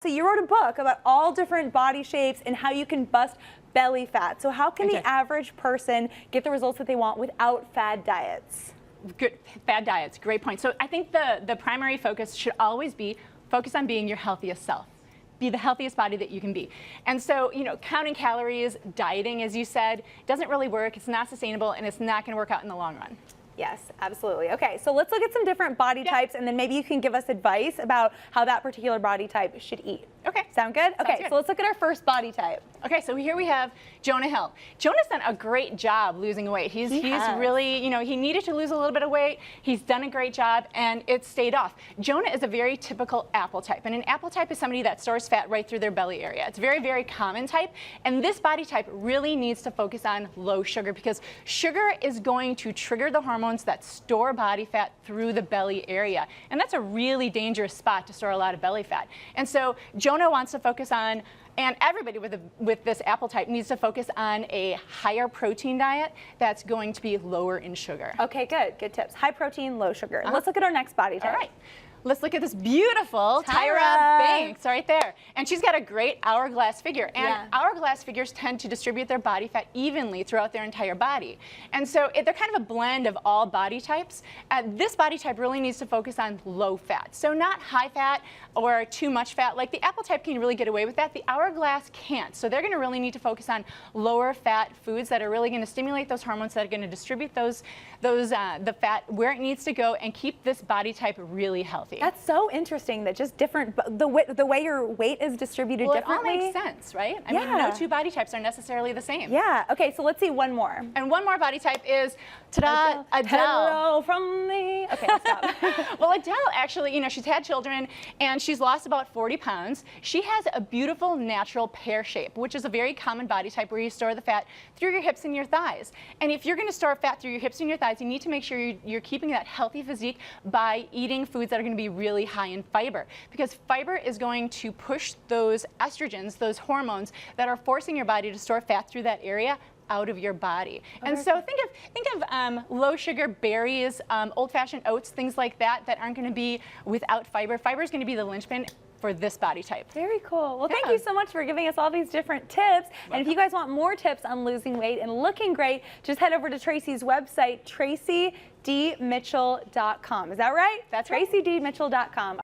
So you wrote a book about all different body shapes and how you can bust belly fat. So how can the average person get the results that they want without fad diets? Good, fad diets, great point. So I think the primary focus should always be focus on being your healthiest self. Be the healthiest body that you can be. And so, counting calories, dieting, as you said, doesn't really work. It's not sustainable, and it's not going to work out in the long run. Yes, absolutely. Okay, so let's look at some different body types, and then maybe you can give us advice about how that particular body type should eat. Okay. Sound good? Sounds okay, good. So let's look at our first body type. Okay, so here we have Jonah Hill. Jonah's done a great job losing weight. He's really, he needed to lose a little bit of weight. He's done a great job, and it stayed off. Jonah is a very typical apple type, and an apple type is somebody that stores fat right through their belly area. It's a very, very common type, and this body type really needs to focus on low sugar because sugar is going to trigger the hormones that store body fat through the belly area, and that's a really dangerous spot to store a lot of belly fat. And so Jonah wants to focus on, and everybody with this apple type needs to focus on a higher protein diet that's going to be lower in sugar. Okay, good tips. High protein, low sugar. Let's look at our next body type. All right. Let's look at this beautiful Tyra Banks right there. And she's got a great hourglass figure. And hourglass figures tend to distribute their body fat evenly throughout their entire body. And so they're kind of a blend of all body types. This body type really needs to focus on low fat. So not high fat or too much fat. Like the apple type can really get away with that. The hourglass can't. So they're going to really need to focus on lower fat foods that are really going to stimulate those hormones that are going to distribute the fat where it needs to go and keep this body type really healthy. That's so interesting that just the way your weight is distributed differently. It all makes sense, right? I mean, no two body types are necessarily the same. Yeah. Okay, so let's see one more. And one more body type is, ta-da, Adele. Hello from the... Okay, stop. Well, Adele actually, she's had children and she's lost about 40 pounds. She has a beautiful natural pear shape, which is a very common body type where you store the fat through your hips and your thighs. And if you're going to store fat through your hips and your thighs, you need to make sure you're keeping that healthy physique by eating foods that are going to be really high in fiber, because fiber is going to push those estrogens, those hormones that are forcing your body to store fat through that area out of your body. And so think of low sugar berries, old-fashioned oats, things like that aren't going to be without fiber. Fiber is going to be the linchpin for this body type. Very cool. Well, thank you so much for giving us all these different tips. And if you guys want more tips on losing weight and looking great, just head over to Traci's website, tracydmitchell.com. Is that right? That's right. tracydmitchell.com.